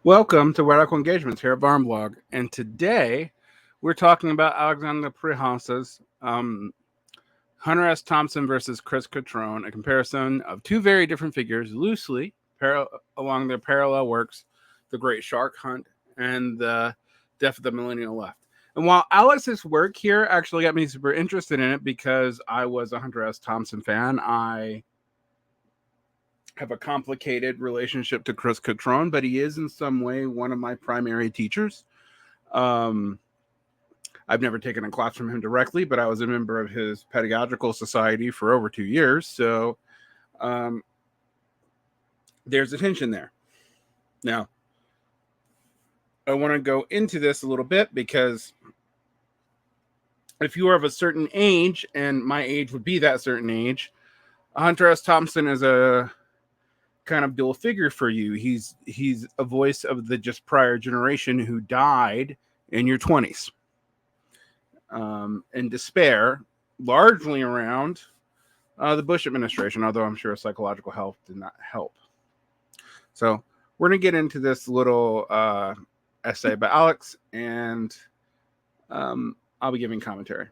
Welcome to Radical Engagements here at Barnblog, and today we're talking about Alexander Prähauser's Hunter S. Thompson versus Chris Cutrone, a comparison of two very different figures, loosely along their parallel works, The Great Shark Hunt and The Death of the Millennial Left. And while Alex's work here actually got me super interested in it because I was a Hunter S. Thompson fan, I have a complicated relationship to Chris Cutrone, but he is in some way one of my primary teachers. Um, I've never taken a class from him directly, but I was a member of his pedagogical society for over 2 years. So um, there's a tension there. Now, I want to go into this a little bit because if you are of a certain age, and my age would be that certain age, Hunter S. Thompson is a kind of dual figure for you. He's a voice of the just prior generation who died in your 20s in despair, largely around the Bush administration, although I'm sure psychological health did not help. So we're going to get into this little essay by Alex, and I'll be giving commentary.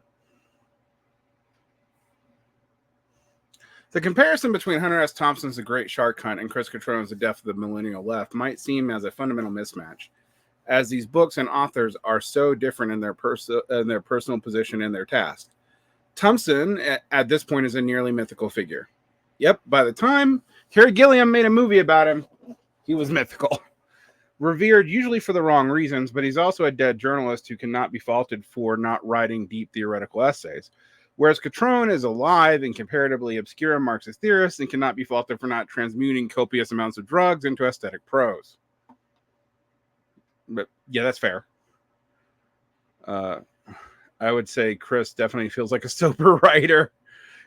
The comparison between Hunter S. Thompson's The Great Shark Hunt and Chris Cutrone's The Death of the Millennial Left might seem as a fundamental mismatch, as these books and authors are so different in their personal position and their task. Thompson, at this point, is a nearly mythical figure. Yep, by the time Terry Gilliam made a movie about him, he was mythical. Revered usually for the wrong reasons, but he's also a dead journalist who cannot be faulted for not writing deep theoretical essays. Whereas Cutrone is alive and comparatively obscure Marxist theorist and cannot be faulted for not transmuting copious amounts of drugs into aesthetic prose. But yeah, that's fair. I would say Chris definitely feels like a sober writer.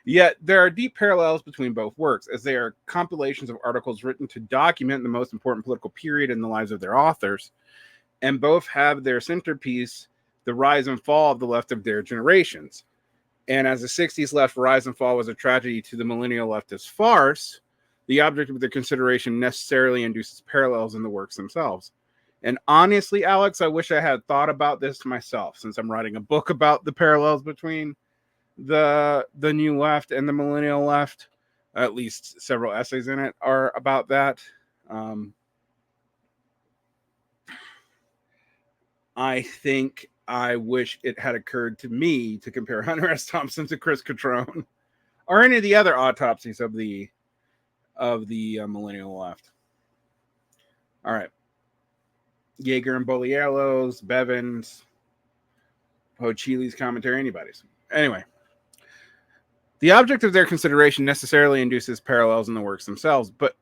Yet there are deep parallels between both works, as they are compilations of articles written to document the most important political period in the lives of their authors, and both have their centerpiece the rise and fall of the left of their generations. And as the 60s left rise and fall was a tragedy to the millennial leftist farce, the object of their consideration necessarily induces parallels in the works themselves. And honestly, Alex, I wish I had thought about this myself, since I'm writing a book about the parallels between the new left and the millennial left. At least several essays in it are about that. I think I wish it had occurred to me to compare Hunter S. Thompson to Chris Cutrone or any of the other autopsies of the millennial left. All right. Yeager and Bolielos, Bevins, Pochili's commentary, anybody's. Anyway, the object of their consideration necessarily induces parallels in the works themselves, but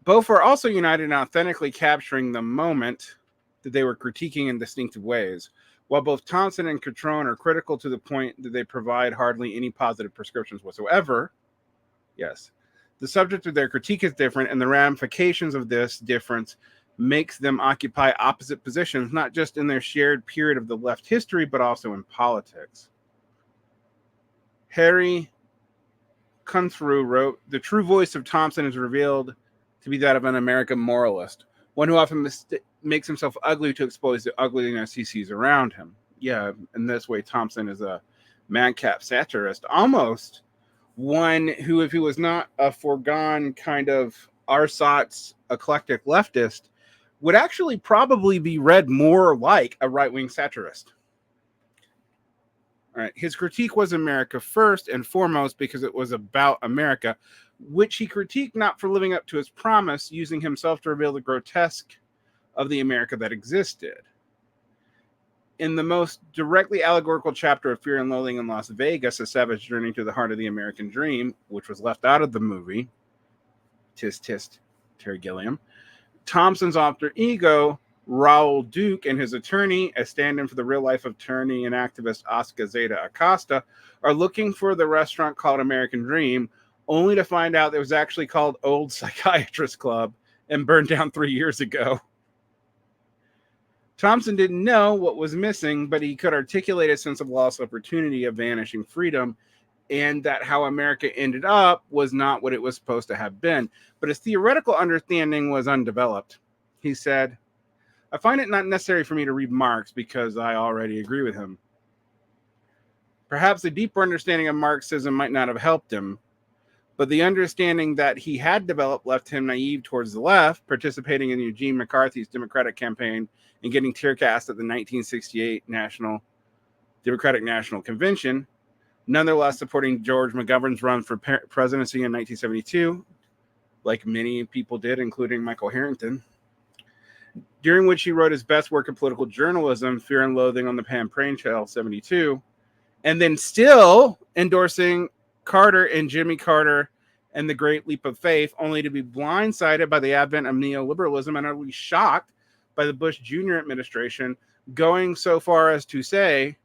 both are also united in authentically capturing the moment that they were critiquing in distinctive ways. While both Thompson and Cutrone are critical to the point that they provide hardly any positive prescriptions whatsoever, yes, the subject of their critique is different, and the ramifications of this difference makes them occupy opposite positions, not just in their shared period of the left history, but also in politics. Harry Kunthrew wrote, "The true voice of Thompson is revealed to be that of an American moralist, one who often makes himself ugly to expose the ugliness he sees around him." Yeah, in this way, Thompson is a madcap satirist, almost one who, if he was not a foregone kind of ersatz eclectic leftist, would actually probably be read more like a right-wing satirist. All right. His critique was America first and foremost because it was about America, which he critiqued not for living up to his promise, using himself to reveal the grotesque of the America that existed. In the most directly allegorical chapter of Fear and Loathing in Las Vegas, A Savage Journey to the Heart of the American Dream, which was left out of the movie, tisk tisk, Terry Gilliam, Thompson's alter ego, Raul Duke, and his attorney, a stand-in for the real-life attorney and activist Oscar Zeta Acosta, are looking for the restaurant called American Dream, only to find out it was actually called Old Psychiatrist Club and burned down 3 years ago. Thompson didn't know what was missing, but he could articulate a sense of lost opportunity, of vanishing freedom, and that how America ended up was not what it was supposed to have been. But his theoretical understanding was undeveloped. he said, I find it not necessary for me to read Marx because I already agree with him. Perhaps a deeper understanding of Marxism might not have helped him, but the understanding that he had developed left him naive towards the left, participating in Eugene McCarthy's Democratic campaign and getting tear-gassed at the 1968 Democratic National Convention, nonetheless supporting George McGovern's run for presidency in 1972, like many people did, including Michael Harrington, during which he wrote his best work in political journalism, Fear and Loathing on the Pan Prain Trail, 72, and then still endorsing Carter and Jimmy Carter and the Great Leap of Faith, only to be blindsided by the advent of neoliberalism and utterly shocked by the Bush Jr. administration, going so far as to say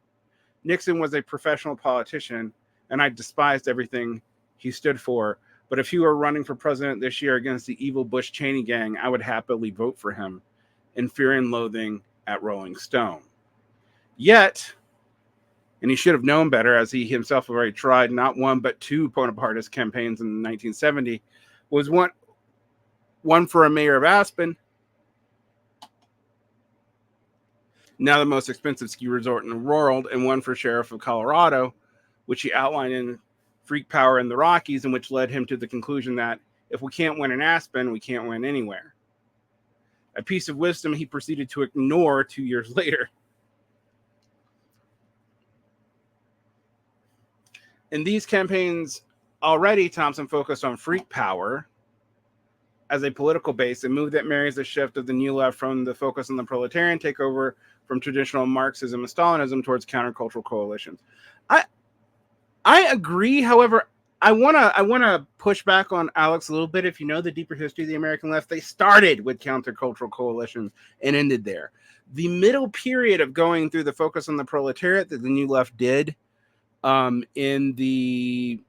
Nixon was a professional politician and I despised everything he stood for. But if he were running for president this year against the evil Bush-Cheney gang, I would happily vote for him, in Fear and Loathing at Rolling Stone. Yet, and he should have known better, as he himself already tried not one but two Bonapartist campaigns in 1970, was one for a mayor of Aspen, now the most expensive ski resort in the world, and one for sheriff of Colorado, which he outlined in Freak Power in the Rockies, and which led him to the conclusion that if we can't win in Aspen, we can't win anywhere. A piece of wisdom he proceeded to ignore 2 years later. In these campaigns, already Thompson focused on freak power as a political base, a move that marries the shift of the new left from the focus on the proletarian takeover from traditional Marxism and Stalinism towards countercultural coalitions. I agree. However, I wanna push back on Alex a little bit. If you know the deeper history of the American left, they started with countercultural coalitions and ended there. The middle period of going through the focus on the proletariat that the new left did in the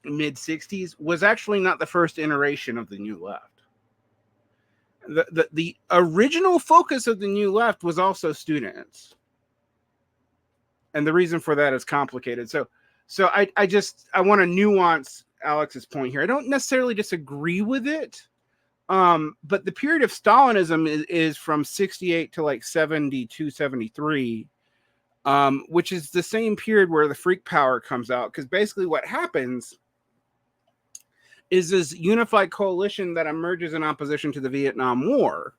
mid-60s was actually not the first iteration of the new left. The original focus of the new left was also students. And the reason for that is complicated. So I want to nuance Alex's point here. I don't necessarily disagree with it. But the period of Stalinism is from 68 to like 72, 73. Which is the same period where the freak power comes out, because basically what happens is this unified coalition that emerges in opposition to the Vietnam War,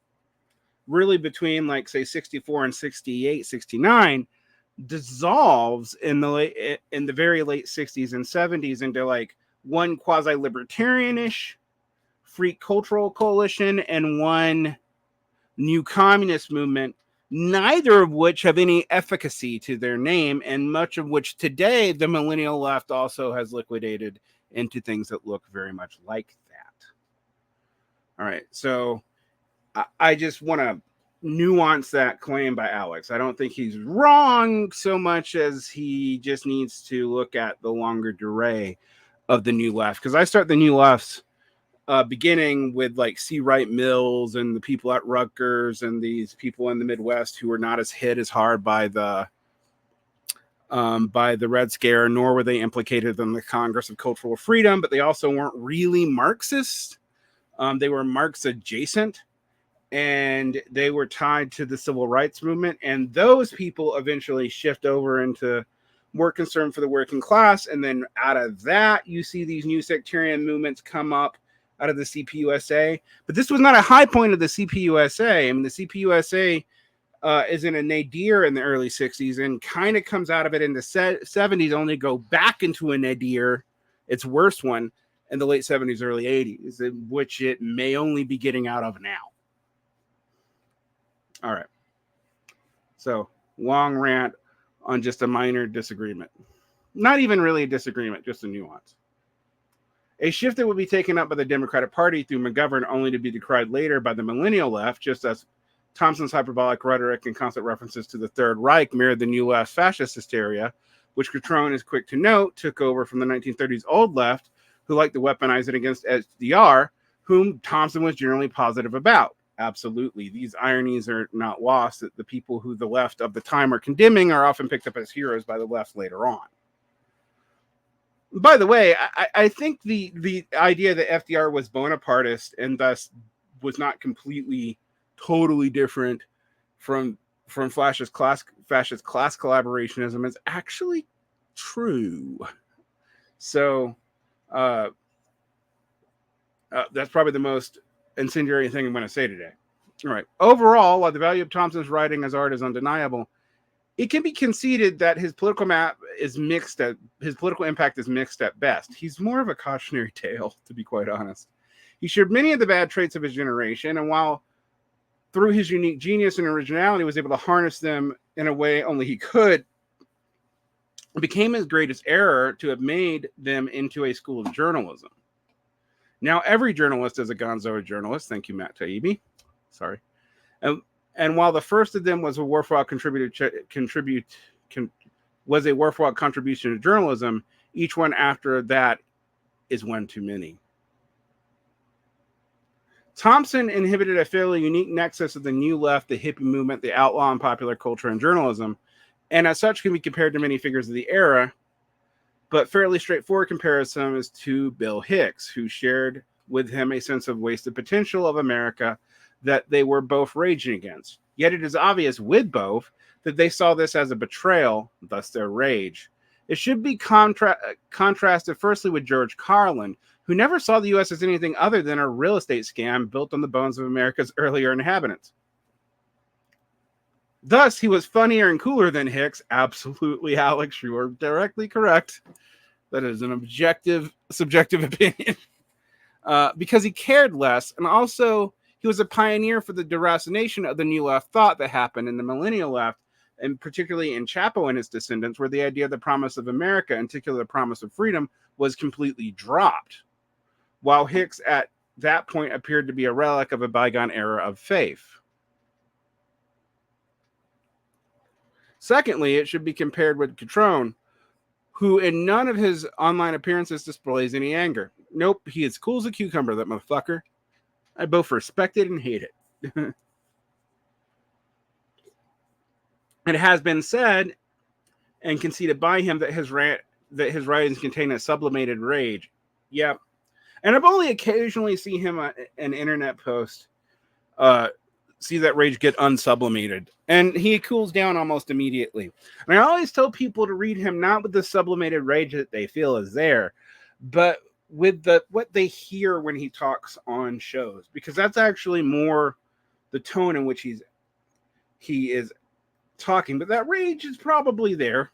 really between like say 64 and 68, 69, dissolves in the very late 60s and 70s into like one quasi-libertarianish freak cultural coalition and one new communist movement, neither of which have any efficacy to their name, and much of which today the millennial left also has liquidated into things that look very much like that. All right, so I just want to nuance that claim by Alex. I don't think he's wrong so much as he just needs to look at the longer durée of the new left, because I start the new lefts beginning with like C. Wright Mills and the people at Rutgers and these people in the Midwest who were not as hit as hard by the Red Scare, nor were they implicated in the Congress of Cultural Freedom, but they also weren't really Marxist. They were Marx adjacent, and they were tied to the civil rights movement. And those people eventually shift over into more concern for the working class. And then out of that, you see these new sectarian movements come up out of the CPUSA. But this was not a high point of the CPUSA. I mean, the CPUSA is in a nadir in the early 60s and kind of comes out of it in the 70s, only go back into a nadir, its worst one, in the late 70s, early 80s, which it may only be getting out of now. All right. So, long rant on just a minor disagreement. Not even really a disagreement, just a nuance. A shift that would be taken up by the Democratic Party through McGovern, only to be decried later by the millennial left, just as Thompson's hyperbolic rhetoric and constant references to the Third Reich mirrored the new left's fascist hysteria, which Cutrone is quick to note took over from the 1930s old left, who liked to weaponize it against FDR, whom Thompson was generally positive about. Absolutely. These ironies are not lost, that the people who the left of the time are condemning are often picked up as heroes by the left later on. By the way, I think the idea that FDR was Bonapartist and thus was not completely, totally different from fascist class collaborationism is actually true. So that's probably the most incendiary thing I'm going to say today. All right. Overall, while the value of Thompson's writing as art is undeniable, it can be conceded that his political impact is mixed at best. He's more of a cautionary tale, to be quite honest. He shared many of the bad traits of his generation, and while through his unique genius and originality was able to harness them in a way only he could, it became his greatest error to have made them into a school of journalism. Now, every journalist is a gonzo journalist. Thank you, Matt Taibbi. Sorry. And while the first of them was a worthwhile worthwhile contribution to journalism, each one after that is one too many. Thompson inhibited a fairly unique nexus of the New Left, the hippie movement, the outlaw, and popular culture and journalism, and as such can be compared to many figures of the era. But fairly straightforward comparison is to Bill Hicks, who shared with him a sense of wasted potential of America that they were both raging against. Yet it is obvious with both that they saw this as a betrayal, thus their rage. It should be contrasted firstly with George Carlin, who never saw the U.S. as anything other than a real estate scam built on the bones of America's earlier inhabitants. Thus, he was funnier and cooler than Hicks. Absolutely, Alex, you are directly correct. That is an subjective opinion. Because he cared less, and also he was a pioneer for the deracination of the New Left thought that happened in the Millennial Left, and particularly in Chapo and his descendants, where the idea of the promise of America, in particular the promise of freedom, was completely dropped, while Hicks at that point appeared to be a relic of a bygone era of faith. Secondly, it should be compared with Cutrone, who in none of his online appearances displays any anger. Nope, he is cool as a cucumber, that motherfucker. I both respect it and hate it. It has been said and conceded by him that his writings contain a sublimated rage. Yep. And I've only occasionally seen him an internet post see that rage get unsublimated. And he cools down almost immediately. And I always tell people to read him not with the sublimated rage that they feel is there, but with what they hear when he talks on shows, because that's actually more the tone in which he is talking. But that rage is probably there,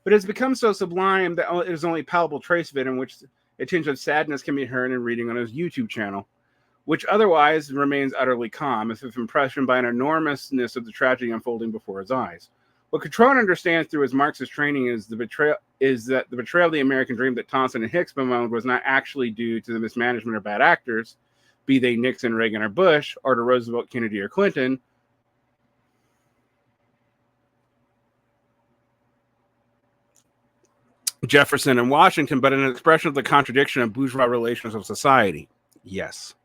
but it's become so sublime that there's only a palpable trace of it, in which a tinge of sadness can be heard in reading on his YouTube channel, which otherwise remains utterly calm, as if impressioned by an enormousness of the tragedy unfolding before his eyes. What Cutrone understands through his Marxist training is that the betrayal of the American dream that Thompson and Hicks bemoaned was not actually due to the mismanagement of bad actors, be they Nixon, Reagan, or Bush, or to Roosevelt, Kennedy, or Clinton, Jefferson, and Washington, but an expression of the contradiction of bourgeois relations of society. Yes.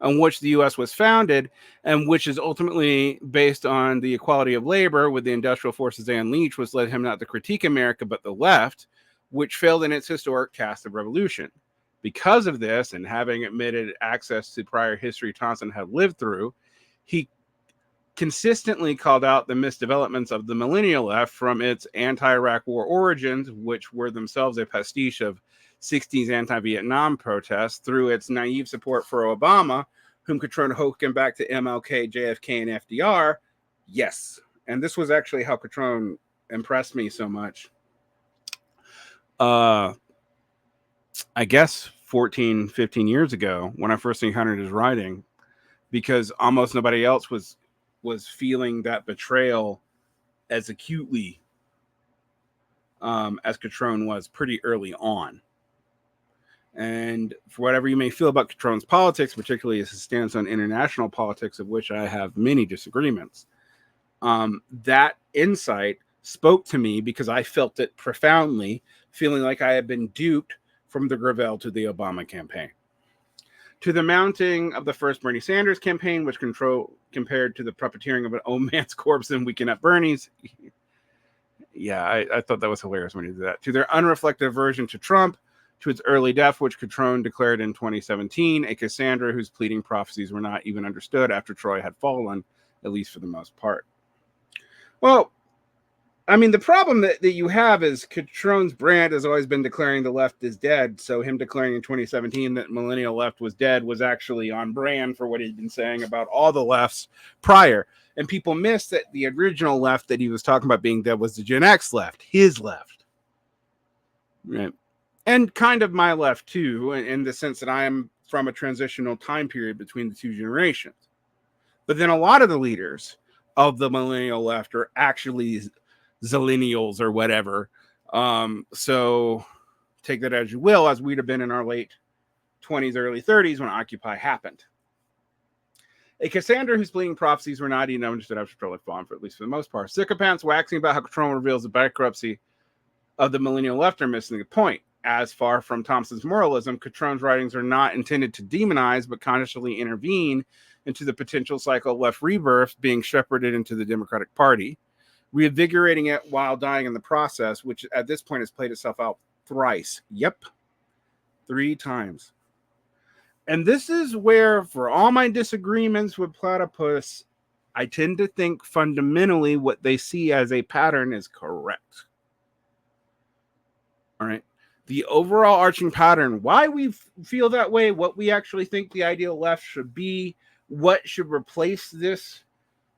On which the U.S. was founded, and which is ultimately based on the equality of labor with the industrial forces they unleashed, was led him not to critique America, but the left, which failed in its historic task of revolution. Because of this, and having admitted access to prior history Thompson had lived through, he consistently called out the misdevelopments of the millennial left from its anti-Iraq war origins, which were themselves a pastiche of 60s anti-Vietnam protests, through its naive support for Obama, whom Cutrone hooked back to MLK, JFK, and FDR. Yes. And this was actually how Cutrone impressed me so much. I guess 14, 15 years ago, when I first encountered his writing, because almost nobody else was feeling that betrayal as acutely as Cutrone was pretty early on. And for whatever you may feel about Cutrone's politics, particularly his stance on international politics, of which I have many disagreements, that insight spoke to me because I felt it profoundly, feeling like I had been duped from the Gravel to the Obama campaign, to the mounting of the first Bernie Sanders campaign, which compared to the puppeteering of an old man's corpse in Weekend at Bernie's. Yeah, I thought that was hilarious when he did that. To their unreflective version to Trump, to its early death, which Cutrone declared in 2017, a Cassandra whose pleading prophecies were not even understood after Troy had fallen, at least for the most part. Well, I mean, the problem that you have is Cutrone's brand has always been declaring the left is dead. So him declaring in 2017 that millennial left was dead was actually on brand for what he'd been saying about all the lefts prior. And people miss that the original left that he was talking about being dead was the Gen X left, his left. Right. And kind of my left, too, in the sense that I am from a transitional time period between the two generations. But then a lot of the leaders of the millennial left are actually zillennials or whatever. So take that as you will, as we'd have been in our late 20s, early 30s when Occupy happened. A Cassandra whose bleeding prophecies were not even understood after Troy had fallen, for at least for the most part. Sycophants waxing about how Cutrone reveals the bankruptcy of the millennial left are missing the point. As far from Thompson's moralism, Cutrone's writings are not intended to demonize, but consciously intervene into the potential cycle of left rebirth being shepherded into the Democratic Party, reinvigorating it while dying in the process, which at this point has played itself out thrice. Yep. 3 times. And this is where, for all my disagreements with Platypus, I tend to think fundamentally what they see as a pattern is correct. All right. The overall arching pattern, why we feel that way, what we actually think the ideal left should be, what should replace this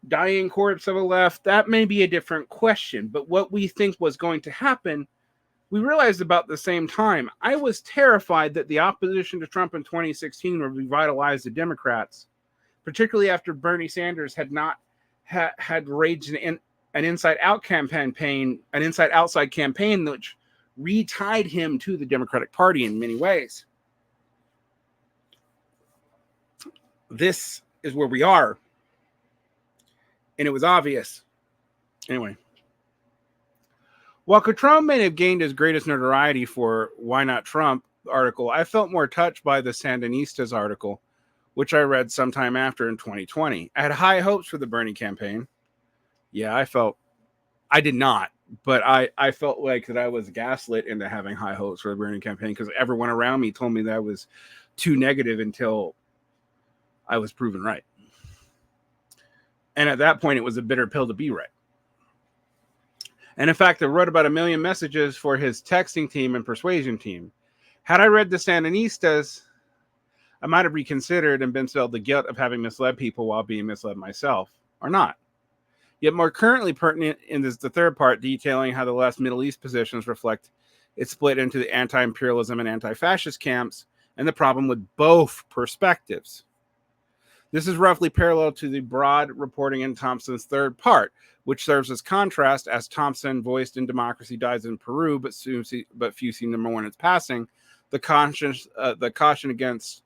dying corpse of a left, that may be a different question. But what we think was going to happen, we realized about the same time. I was terrified that the opposition to Trump in 2016 would revitalize the Democrats, particularly after Bernie Sanders had not had raged an inside-out campaign, an inside-outside campaign, which retied him to the Democratic Party in many ways. This is where we are. And it was obvious. Anyway. While Cutrone may have gained his greatest notoriety for Why Not Trump article, I felt more touched by the Sandinistas article, which I read sometime after in 2020. I had high hopes for the Bernie campaign. Yeah, I did not, but I felt like that I was gaslit into having high hopes for the Bernie campaign because everyone around me told me that I was too negative until I was proven right. And at that point, it was a bitter pill to be right. And in fact, I wrote about 1 million messages for his texting team and persuasion team. Had I read the Sandinistas, I might have reconsidered and been felt the guilt of having misled people while being misled myself, or not. Yet more currently pertinent is the third part, detailing how the left's Middle East positions reflect its split into the anti-imperialism and anti-fascist camps, and the problem with both perspectives. This is roughly parallel to the broad reporting in Thompson's third part, which serves as contrast, as Thompson voiced in Democracy Dies in Peru, but few seem to mourn its passing, the caution against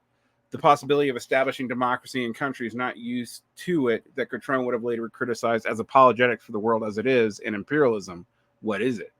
the possibility of establishing democracy in countries not used to it, that Cutrone would have later criticized as apologetics for the world as it is, and imperialism. What is it?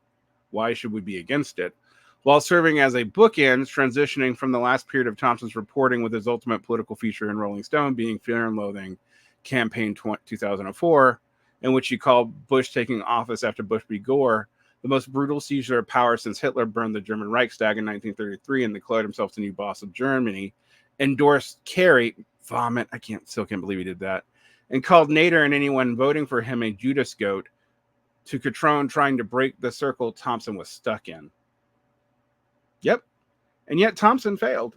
Why should we be against it? While serving as a bookend, transitioning from the last period of Thompson's reporting with his ultimate political feature in Rolling Stone being Fear and Loathing Campaign 2004, in which he called Bush taking office after Bush v. Gore the most brutal seizure of power since Hitler burned the German Reichstag in 1933 and declared himself the new boss of Germany, endorsed Kerry, vomit, still can't believe he did that, and called Nader and anyone voting for him a Judas goat, to Cutrone trying to break the circle Thompson was stuck in. Yep. And yet Thompson failed.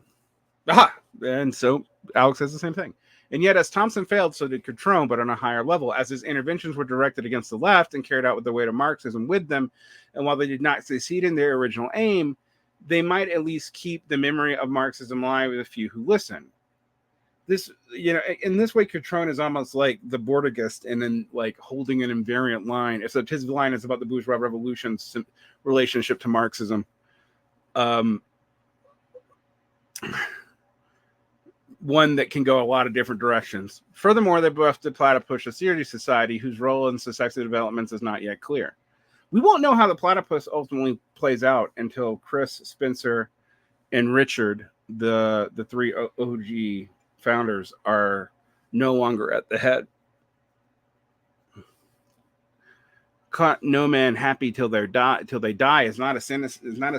And so Alex says the same thing. And yet as Thompson failed, so did Cutrone, but on a higher level, as his interventions were directed against the left and carried out with the weight of Marxism with them. And while they did not succeed in their original aim, they might at least keep the memory of Marxism alive with a few who listen. This, in this way, Cutrone is almost like the Bordigist and then like holding an invariant line, except his line is about the bourgeois revolution's relationship to Marxism. One that can go a lot of different directions. Furthermore, they both did Platypus a serious society whose role in society developments is not yet clear. We won't know how the Platypus ultimately plays out until Chris, Spencer, and Richard, the 3 OG founders, are no longer at the head. No man happy till they die is not a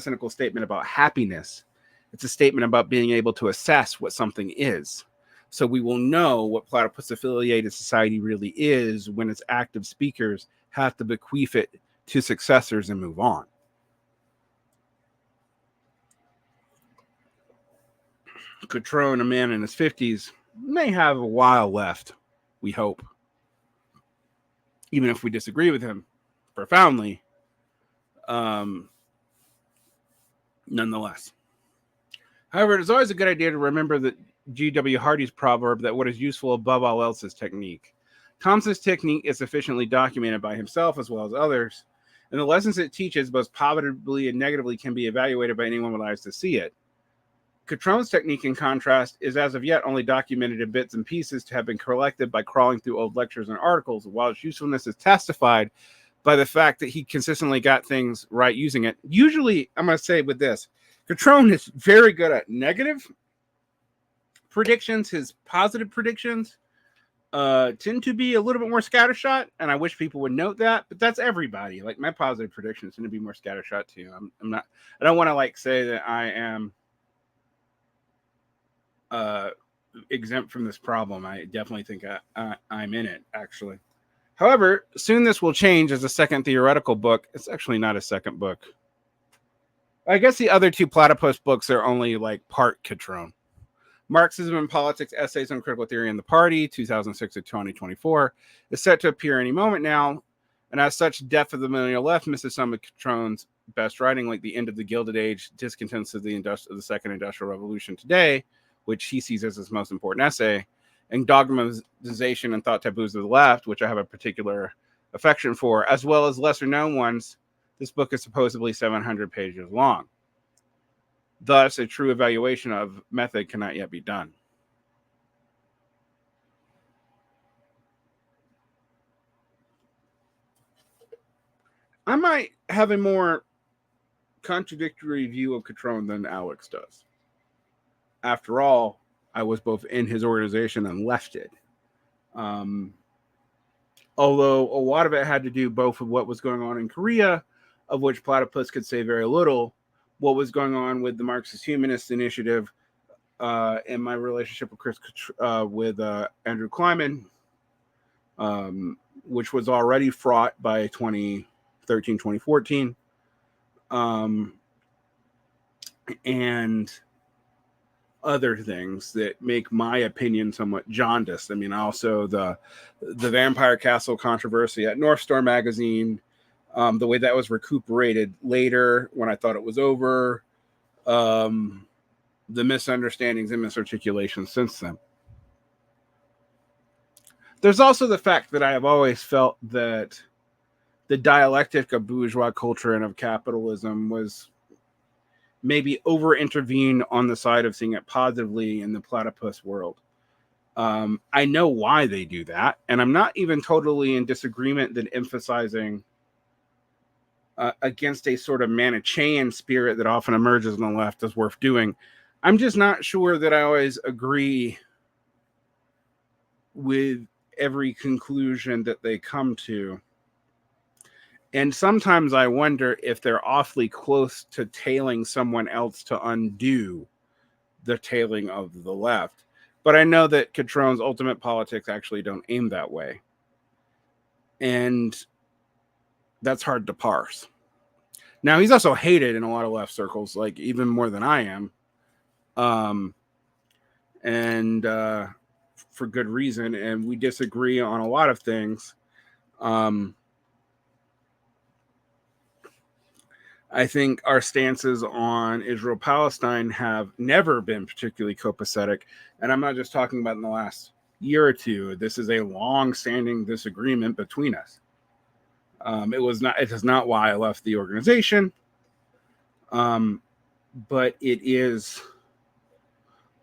cynical statement about happiness. It's a statement about being able to assess what something is. So we will know what platypus-affiliated society really is when its active speakers have to bequeath it to successors and move on. Cutrone, a man in his 50s, may have a while left, we hope. Even if we disagree with him profoundly, nonetheless. However, it is always a good idea to remember that G.W. Hardy's proverb that what is useful above all else is technique. Thompson's technique is sufficiently documented by himself as well as others, and the lessons it teaches, both positively and negatively, can be evaluated by anyone with eyes to see it. Cutrone's technique, in contrast, is as of yet only documented in bits and pieces to have been collected by crawling through old lectures and articles, while its usefulness is testified by the fact that he consistently got things right using it. Usually, I'm going to say with this, Cutrone is very good at negative predictions. His positive predictions tend to be a little bit more scattershot, and I wish people would note that, but that's everybody. Like, my positive predictions tend to be more scattershot too. I don't want to like say that I am exempt from this problem. I definitely think I'm in it, actually. However, soon this will change as a second theoretical book. It's actually not a second book. I guess the other two platypus books are only like part Cutrone. Marxism and Politics, Essays on Critical Theory and the Party, 2006 to 2024, is set to appear any moment now, and as such, Death of the Millennial Left misses some of Cutrone's best writing, like The End of the Gilded Age, Discontents of the Second Industrial Revolution Today, which he sees as his most important essay, and Dogmatization and Thought Taboos of the Left, which I have a particular affection for, as well as lesser-known ones. This book is supposedly 700 pages long. Thus, a true evaluation of method cannot yet be done. I might have a more contradictory view of Cutrone than Alex does. After all, I was both in his organization and left it. Although a lot of it had to do both with what was going on in Korea, of which Platypus could say very little, what was going on with the Marxist Humanist Initiative, and my relationship with Andrew Kleiman, which was already fraught by 2013, 2014, and other things that make my opinion somewhat jaundiced. I mean, also the Vampire Castle controversy at North Star magazine, the way that was recuperated later when I thought it was over, the misunderstandings and misarticulations since then. There's also the fact that I have always felt that the dialectic of bourgeois culture and of capitalism was maybe over-intervened on the side of seeing it positively in the platypus world. I know why they do that, and I'm not even totally in disagreement that emphasizing against a sort of Manichaean spirit that often emerges on the left is worth doing. I'm just not sure that I always agree with every conclusion that they come to. And sometimes I wonder if they're awfully close to tailing someone else to undo the tailing of the left. But I know that Cutrone's ultimate politics actually don't aim that way. And that's hard to parse. Now, he's also hated in a lot of left circles, like even more than I am. And for good reason. And we disagree on a lot of things. I think our stances on Israel-Palestine have never been particularly copacetic. And I'm not just talking about in the last year or two. This is a long-standing disagreement between us. It is not why I left the organization. But it is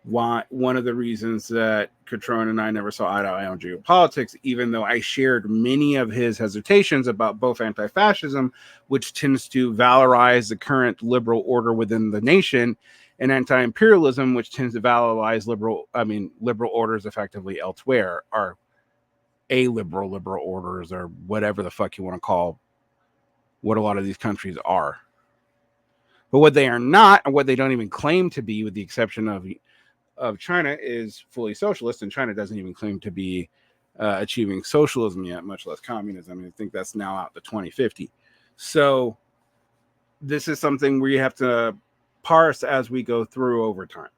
one of the reasons that Cutrone and I never saw eye to eye on geopolitics, even though I shared many of his hesitations about both anti-fascism, which tends to valorize the current liberal order within the nation, and anti-imperialism, which tends to valorize liberal orders effectively elsewhere, or liberal orders, or whatever the fuck you want to call what a lot of these countries are. But what they are not, and what they don't even claim to be, with the exception of China, is fully socialist, and China doesn't even claim to be achieving socialism yet, much less communism. I think that's now out to 2050. So this is something we have to parse as we go through over time.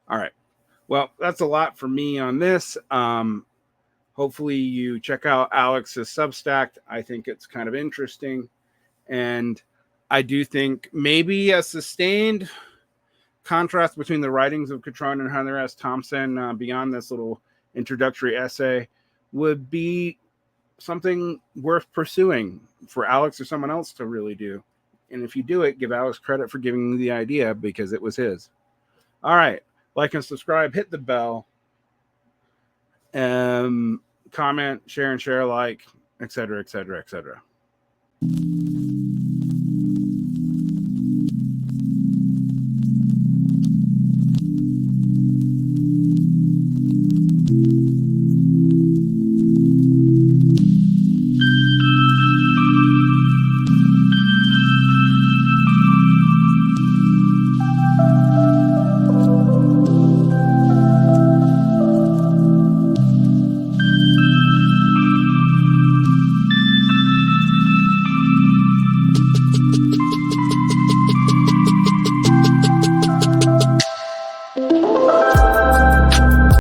All right. Well, that's a lot for me on this. Hopefully you check out Alex's Substack. I think it's kind of interesting. And I do think maybe a sustained contrast between the writings of Cutrone and Hunter S. Thompson beyond this little introductory essay would be something worth pursuing for Alex or someone else to really do. And if you do it, give Alex credit for giving the idea, because it was his. All right. Like and subscribe, hit the bell, comment, share and share alike, etc., etc., etc.